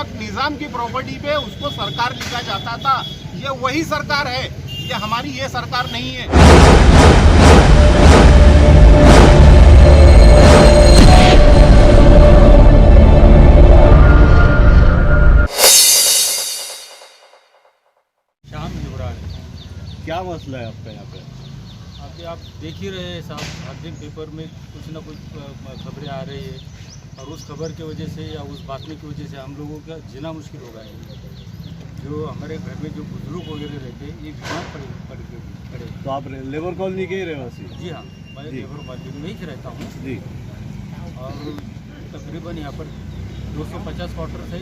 वक्त निजाम की प्रॉपर्टी पे उसको सरकार लिखा जाता था। ये वही सरकार है, ये हमारी ये सरकार नहीं है। शाम युवराज, क्या मसला है आपका यहाँ पे? अभी आप देख ही रहे हैं साहब, हर दिन पेपर में कुछ ना कुछ खबरें आ रही है और उस खबर की वजह से या उस बातमी की वजह से हम लोगों का जीना मुश्किल हो गया है। जो हमारे घर में जो बुजुर्ग वगैरह रहते हैं ये बीमार पड़े। तो आप लेबर कॉलोनी के ही रहवासी? जी हाँ, मैं लेबर कॉलोनी में ही रहता हूँ जी। और तकरीबन यहाँ पर 250 क्वार्टर्स है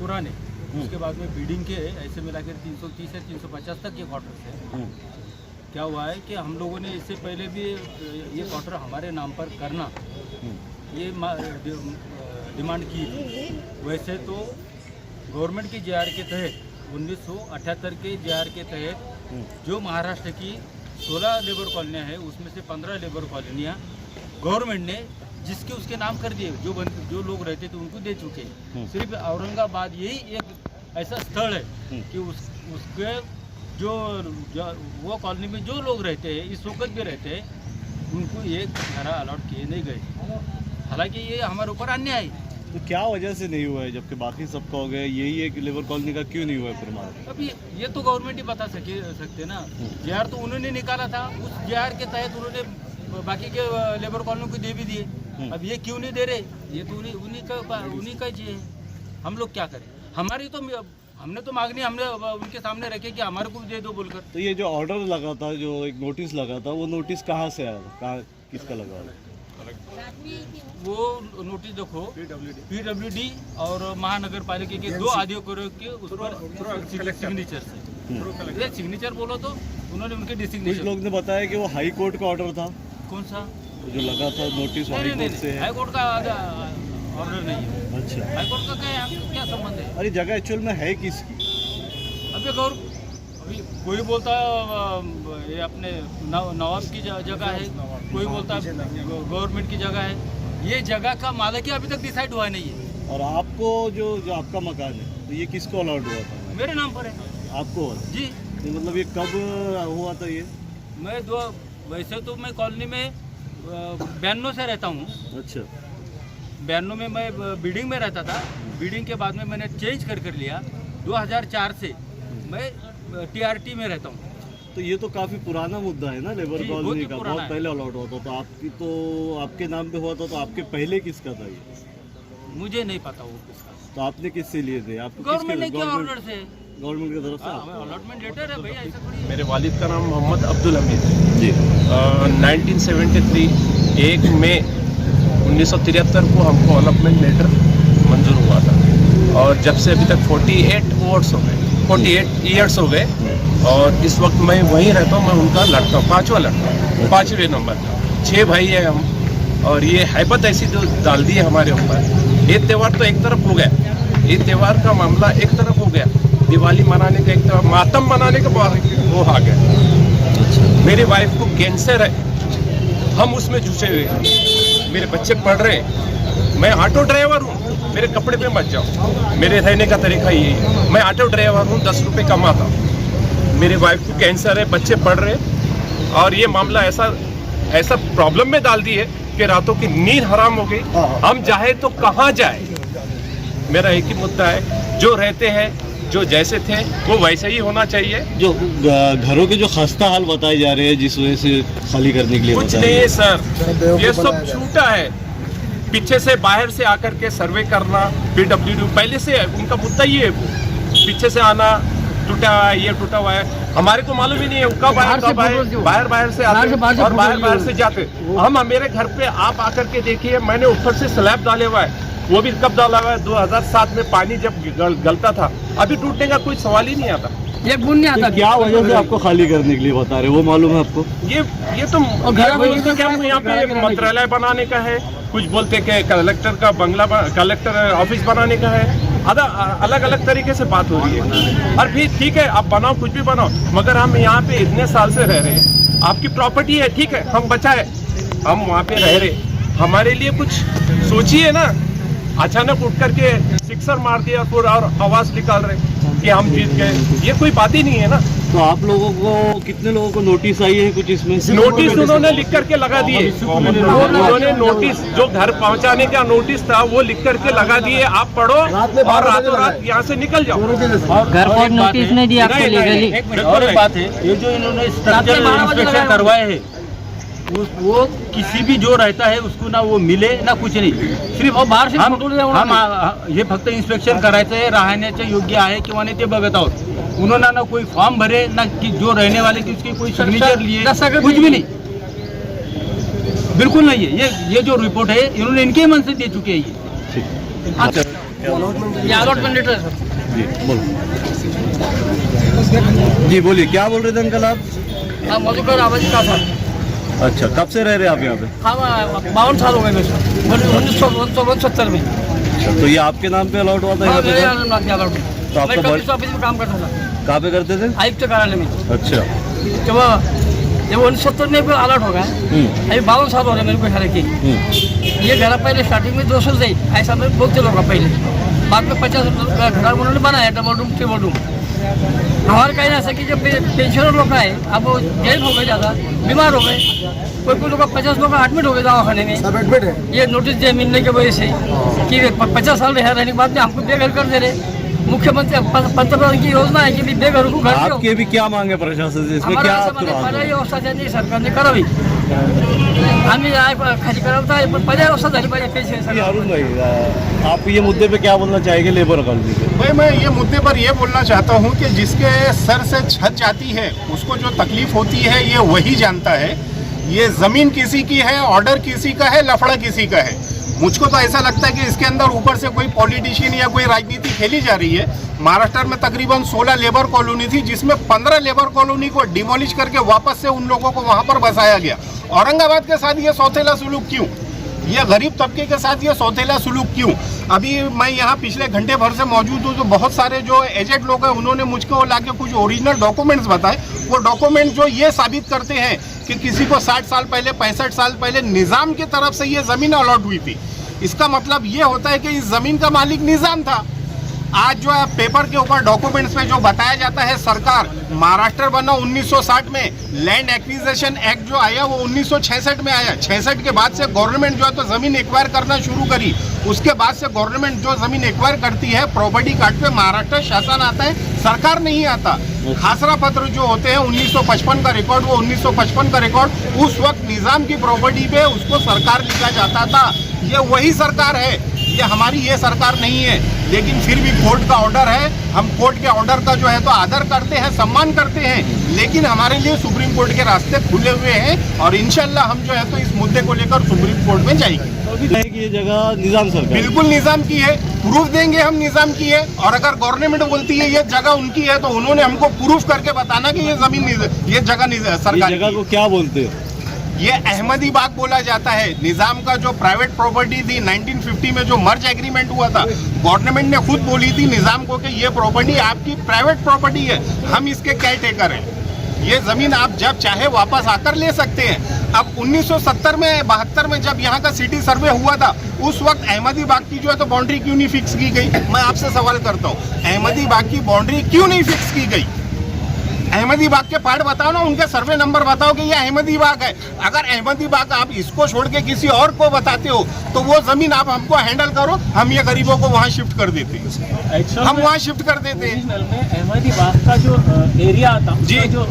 पुराने, उसके बाद में बिल्डिंग के ऐसे मिलाकर 330 से 350 तक के क्वार्टर्स है। क्या हुआ है कि हम लोगों ने इससे पहले भी ये क्वार्टर हमारे नाम पर करना ये डिमांड की थी। वैसे तो गवर्नमेंट की जेआर के तहत 1978 के जेआर के तहत जो महाराष्ट्र की 16 लेबर कॉलोनियाँ हैं उसमें से 15 लेबर कॉलोनियाँ गवर्नमेंट ने जिसके उसके नाम कर दिए, जो लोग रहते थे उनको दे चुके। सिर्फ औरंगाबाद यही एक ऐसा स्थल है कि उसके जो वो कॉलोनी में जो लोग रहते हैं इस वक्त भी रहते हैं उनको ये घर अलॉट किए नहीं गए। हालांकि ये हमारे ऊपर अन्याय है। तो क्या वजह से नहीं हुआ है जबकि बाकी सबका हो गया, यही एक लेबर कॉलोनी का क्यों नहीं हुआ है फिर हमारा? अभी ये तो गवर्नमेंट ही बता सकते ना। जेआर तो उन्होंने निकाला था, उस जेआर के तहत उन्होंने बाकी के लेबर कॉलोनी को दे भी दिए। अब ये क्यों नहीं दे रहे? ये तो उन्हीं का चाहिए। हम लोग क्या करें? हमारी तो हमने तो मांगनी हमने उनके सामने रखे कि हमारे को दे दो बोलकर। तो ये जो ऑर्डर लगा था, जो एक नोटिस लगा था, वो नोटिस कहाँ से आया? कहाँ किसका लगा? वो नोटिस देखो PWD और महानगर पालिका के 2 अधिकारियों के उस पर सिग्नेचर से। सिग्नेचर बोलो तो उन्होंने उनके कुछ डिसिग्नेचर। लोग ने बताया कि वो हाई कोर्ट का ऑर्डर था। कौन सा? जो लगा था नोटिस हाई कोर्ट से है। हाई कोर्ट का ऑर्डर नहीं है। अच्छा, हाई कोर्ट का क्या संबंध है? अरे जगह एक्चुअल में है किसकी? अभी कोई बोलता ये अपने नवाब की जगह है, कोई बोलता गवर्नमेंट की जगह है। ये जगह का मालिक अभी तक डिसाइड हुआ नहीं है। और आपको जो आपका मकान है तो ये किसको अलॉट हुआ था? मेरे नाम पर है। आपको? जी। तो मतलब ये कब हुआ था ये? वैसे तो मैं कॉलोनी में 92 से रहता हूँ। अच्छा। 92 में मैं बिल्डिंग में रहता था। बिल्डिंग के बाद में मैंने चेंज कर लिया। 2004 से मैं TRT में रहता हूँ। तो ये तो काफी पुराना मुद्दा है ना लेबर कॉलोनी का, बहुत पहले अलॉट हुआ था। तो आपकी तो आपके नाम पे हुआ था, तो आपके पहले किसका था ये? मुझे नहीं पता वो किसका। तो आपने किससे लिए थे? आप गवर्नमेंट ने क्या ऑर्डर से? गवर्नमेंट की तरफ से अलॉटमेंट लेटर है भैया, ऐसा थोड़ी है। मेरे वालिद का नाम मोहम्मद अब्दुल हमीद जी। 1973 1 मई 1973 को हमको अलॉटमेंट लेटर मंजूर हुआ था और जब से अभी तक 48 ईयर्स हो गए और इस वक्त मैं वहीं रहता हूँ। मैं उनका लड़का हूँ, 5वां लड़का, 5वें नंबर का। 6 भाई है हम और ये हैबत ऐसी जो डाल दी है हमारे ऊपर। ये त्यौहार तो एक तरफ हो गया, ये त्यौहार का मामला एक तरफ हो गया, दिवाली मनाने का एक तरफ, मातम मनाने का वो आ गया। मेरी वाइफ को कैंसर है, हम उसमें जुटे हुए हैं। मेरे बच्चे पढ़ रहे हैं, मैं ऑटो ड्राइवर हूँ, मेरे कपड़े पे मत जाओ। मेरे रहने का तरीका यही है, मैं ऑटो ड्राइवर हूँ, 10 रुपये कमाता हूँ। मेरी वाइफ को कैंसर है, बच्चे पढ़ रहे हैं और ये मामला ऐसा प्रॉब्लम में डाल दी है कि रातों की नींद हराम हो गई। हम चाहे तो कहाँ जाए? मेरा एक ही मुद्दा है, जो रहते हैं जो जैसे थे वो वैसे ही होना चाहिए। जो घरों के जो खस्ता हाल बताए जा रहे हैं जिस वजह से खाली करने के लिए कुछ नहीं है सर, ये सब छूटा है। पीछे से बाहर से आकर के सर्वे करना, PWD पहले से उनका मुद्दा ही है। वो पीछे से आना, टूटा ये टूटा हुआ है, हमारे को मालूम ही नहीं है। कब बाहर से आते और बाहर से जाते। हम मेरे घर पे आप आकर के देखिए, मैंने ऊपर से स्लैब डाले हुआ है, वो भी कब डाला हुआ है? 2007 में पानी जब गलता था, अभी टूटने का कोई सवाल ही नहीं आता। ये बुन नहीं आता। क्या वजह से आपको खाली करने के लिए बता रहे, वो मालूम है आपको? ये तो क्या यहाँ पे मंत्रालय बनाने का है, कुछ बोलते कि कलेक्टर का बंगला, कलेक्टर ऑफिस बनाने का है। अलग अलग तरीके से बात हो रही है। और भी ठीक है, आप बनाओ, कुछ भी बनाओ, मगर हम यहाँ पे इतने साल से रह रहे हैं। आपकी प्रॉपर्टी है, ठीक है, हम बचाए, हम वहाँ पे रह रहे, हमारे लिए कुछ सोचिए ना। अचानक उठ करके सिक्सर मार दिया फिर और आवाज निकाल रहे कि हम जीत गए। ये कोई बात ही नहीं है ना। तो आप लोगों को कितने लोगों को नोटिस आई है कुछ इसमें? नोटिस उन्होंने लिख करके लगा दिए। उन्होंने नोटिस जो घर पहुंचाने का नोटिस था वो लिख करके लगा दिए, आप पढ़ो और रातों रात यहाँ से निकल जाओ। घर पर नोटिस नहीं दिया आपको लीगली? और एक बात है, ये जो इन्होंने स्ट्रक्चरल इंस्पेक्शन करवाए हैं वो किसी भी जो रहता है उसको ना वो मिले ना कुछ नाही, सिर्फ बाहेर हम हे फक्त इन्स्पेक्शन करायचं आहे, राहण्याचे योग्य आहे किंवा नाही ते बघत आहोत। उन्होंने ना कोई फॉर्म भरे ना कि जो रहने वाले की उसकी कोई सिग्नेचर लिए, कुछ भी नहीं, बिल्कुल नहीं है। ये जो रिपोर्ट है इन्होंने इनके मन से दे चुके हैं ये अलॉटमेंट लेटर है सर। जी बोलो, जी बोलिए, क्या बोल रहे थे अंकल आप? मधुकर आवाज का सर। अच्छा, कब से रह रहे हैं आप यहाँ पे? हाँ 52 साल हो गए मेरे सर, 1969 में। अच्छा, तो ये आपके नाम पे अलॉट हुआ था यहाँ पे? तो आपका कमिश्नर ऑफिस में काम करता था। कहाँ पे करते थे? आयुक्त कार्यालय में। अच्छा, जब 1970 में अलॉट हो गया, अभी 52 साल हो रहे मेरे को घर की। ये घर पहले स्टार्टिंग में 200 से ऐसा में बोलते लोग पहले, बाद में 50 घर उन्होंने बनाया, डबल रूम ट्रिपल रूम। हमारे कहीं ऐसा कि जब पेंशनर लोग आए, अब वो जेल हो गए, ज़्यादा बीमार हो गए, कोई लोग 50 लोग एडमिट हो गए दवाखाने में। सब एडमिट है। ये नोटिस दे मिलने की वजह से कि 50 साल रहने के बाद में हमको बेघर कर दे रहे। मुख्यमंत्री पंतप्रधान की योजना है कि बेघर को घर दो। आपके भी क्या मांगे प्रशासन से, इसमें क्या पर्यायी व्यवस्था त्यांनी सरकारने करावी। आम्ही खाली करावता है, पण पर्यायी व्यवस्था झाली पाहिजे पेन्शन। अरुण भाई, आप ये मुद्दे पे क्या बोलना चाहेंगे लेबर कॉलोनी पे? भाई मैं ये मुद्दे पर ये बोलना चाहता हूँ कि जिसके सर से छत जाती है उसको जो तकलीफ होती है ये वही जानता है। ये जमीन किसी की है, ऑर्डर किसी का है, लफड़ा किसी का है। मुझको तो ऐसा लगता है कि इसके अंदर ऊपर से कोई पॉलिटिशियन या कोई राजनीति खेली जा रही है। महाराष्ट्र में तकरीबन 16 लेबर कॉलोनी थी, जिसमें 15 लेबर कॉलोनी को डिमोलिश करके वापस से उन लोगों को वहां पर बसाया गया। औरंगाबाद के साथ ये सौतेला सुलूक क्यों? ये गरीब तबके के साथ ये सौतेला सुलूक क्यों? अभी मैं यहाँ पिछले घंटे भर से मौजूद हूँ, तो बहुत सारे जो एजेंट लोग हैं उन्होंने मुझको लाके कुछ ओरिजिनल डॉक्यूमेंट्स बताए। वो डॉक्यूमेंट जो ये साबित करते हैं कि किसी को 60 साल पहले, 65 साल पहले निज़ाम की तरफ से ये ज़मीन अलॉट हुई थी। इसका मतलब ये होता है कि इस ज़मीन का मालिक निज़ाम था। आज जो है पेपर के ऊपर डॉक्यूमेंट्स में जो बताया जाता है, सरकार महाराष्ट्र बना 1960 में, लैंड एक्विजिशन एक्ट जो आया वो 1966 में आया। 66 के बाद से गवर्नमेंट जो है तो ज़मीन एक्वायर करना शुरू करी। उसके बाद से गवर्नमेंट जो ज़मीन एक्वायर करती है, प्रॉपर्टी कार्ड पे महाराष्ट्र शासन आता है, सरकार नहीं आता। खासरा पत्र जो होते हैं 1955 का रिकॉर्ड, वो 1955 का रिकॉर्ड उस वक्त निज़ाम की प्रॉपर्टी पे उसको सरकार लिखा जाता था। ये वही सरकार है, ये हमारी ये सरकार नहीं है। लेकिन फिर भी कोर्ट का ऑर्डर है, हम कोर्ट के ऑर्डर का जो है तो आदर करते हैं, सम्मान करते हैं। लेकिन हमारे लिए सुप्रीम कोर्ट के रास्ते खुले हुए हैं और इंशाल्लाह हम जो है तो इस मुद्दे को लेकर सुप्रीम कोर्ट में जाएंगे। तो ये जगह निजाम सरकार, बिल्कुल निजाम की है, प्रूफ देंगे हम निजाम की है। और अगर गवर्नमेंट बोलती है ये जगह उनकी है, तो उन्होंने हमको प्रूफ करके बताना कि ये जमीन ये जगह सरकार। जगह को क्या बोलते हैं? ये अहमदी बाग बोला जाता है। निजाम का जो प्राइवेट प्रॉपर्टी थी 1950 में जो मर्ज एग्रीमेंट हुआ था, गवर्नमेंट ने खुद बोली थी निजाम को कि ये प्रॉपर्टी आपकी प्राइवेट प्रॉपर्टी है, हम इसके केयरटेकर हैं। ये जमीन आप जब चाहे वापस आकर ले सकते हैं। अब 1970 में 72 में जब यहाँ का सिटी सर्वे हुआ था, उस वक्त अहमदी बाग की जो है तो बाउंड्री क्यों नहीं फिक्स की गई? मैं आपसे सवाल करता हूँ, अहमदी बाग की बाउंड्री क्यों नहीं फिक्स की गई? अहमदी बाग के पार्ट बताओ ना, उनके सर्वे नंबर बताओ कि ये अहमदी बाग है। अगर अहमदी बाग आप इसको छोड़ के किसी और को बताते हो तो वो जमीन आप हमको हैंडल करो, हम ये गरीबों को वहाँ शिफ्ट कर देते हैं, हम वहाँ शिफ्ट कर देते हैं। अहमदी बाग का जो एरिया था जी, जो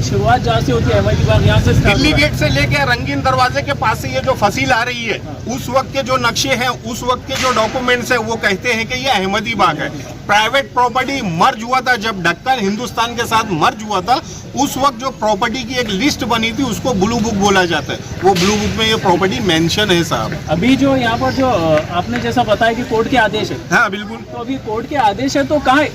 शुरुआत जहाँ से होती है अहमदी बाग, यहाँ से दिल्ली गेट से लेके रंगीन दरवाजे के पास से ये जो फसील आ रही है, उस वक्त के जो नक्शे हैं, उस वक्त के जो डॉक्यूमेंट्स है, वो कहते हैं कि ये अहमदी बाग है। प्राइवेट प्रॉपर्टी मर्ज हुआ था जब डक्कन हिंदुस्तान के साथ मर्ज हुआ था, उस वक्त जो प्रॉपर्टी की एक लिस्ट बनी थी उसको ब्लू बुक बोला जाता है। वो ब्लू बुक में ये प्रॉपर्टी मेंशन है साहब। अभी जो यहाँ पर जो आपने जैसा बताया कि कोर्ट के आदेश है, हाँ बिल्कुल। तो अभी कोर्ट के आदेश है तो कहाँ है?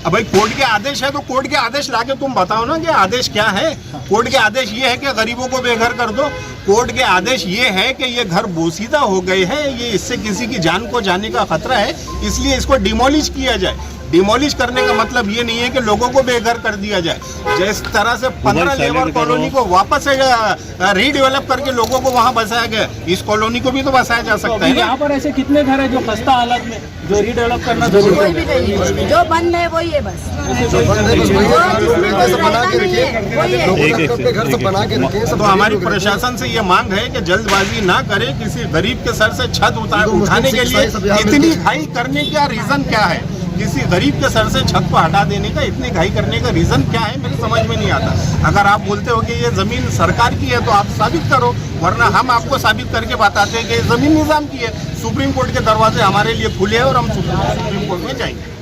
अब भाई कोर्ट के आदेश है तो कोर्ट के आदेश लाके तुम बताओ ना कि आदेश क्या है। कोर्ट के आदेश ये है कि गरीबों को बेघर कर दो। कोर्ट के आदेश ये है कि ये घर बोसीदा हो गए हैं, ये इससे किसी की जान को जाने का खतरा है, इसलिए इसको डिमोलिश किया जाए। डिमोलिश करने का मतलब ये नहीं है कि लोगों को बेघर कर दिया जाए। जिस तरह से 15 लेबर कॉलोनी को वापस से रीडेवलप करके लोगों को वहाँ बसाया गया, इस कॉलोनी को भी तो बसाया जा सकता है ना। यहाँ पर ऐसे कितने घर है जो खस्ता हालत में, जो रीडेवलप करना जरूरी कोई भी नहीं है, जो बंद है वही है बस। तो हमारी प्रशासन से ये मांग है कि जल्दबाजी ना करे, किसी गरीब के सर से छत उठाने के लिए इतनी घाई करने का रीजन क्या है? किसी गरीब के सर से छत को हटा देने का इतनी घाई करने का रीजन क्या है, मेरे समझ में नहीं आता। अगर आप बोलते हो कि ये जमीन सरकार की है तो आप साबित करो, वरना हम आपको साबित करके बताते हैं कि जमीन निजाम की है। सुप्रीम कोर्ट के दरवाजे हमारे लिए खुले हैं और हम सुप्रीम कोर्ट में जाएंगे।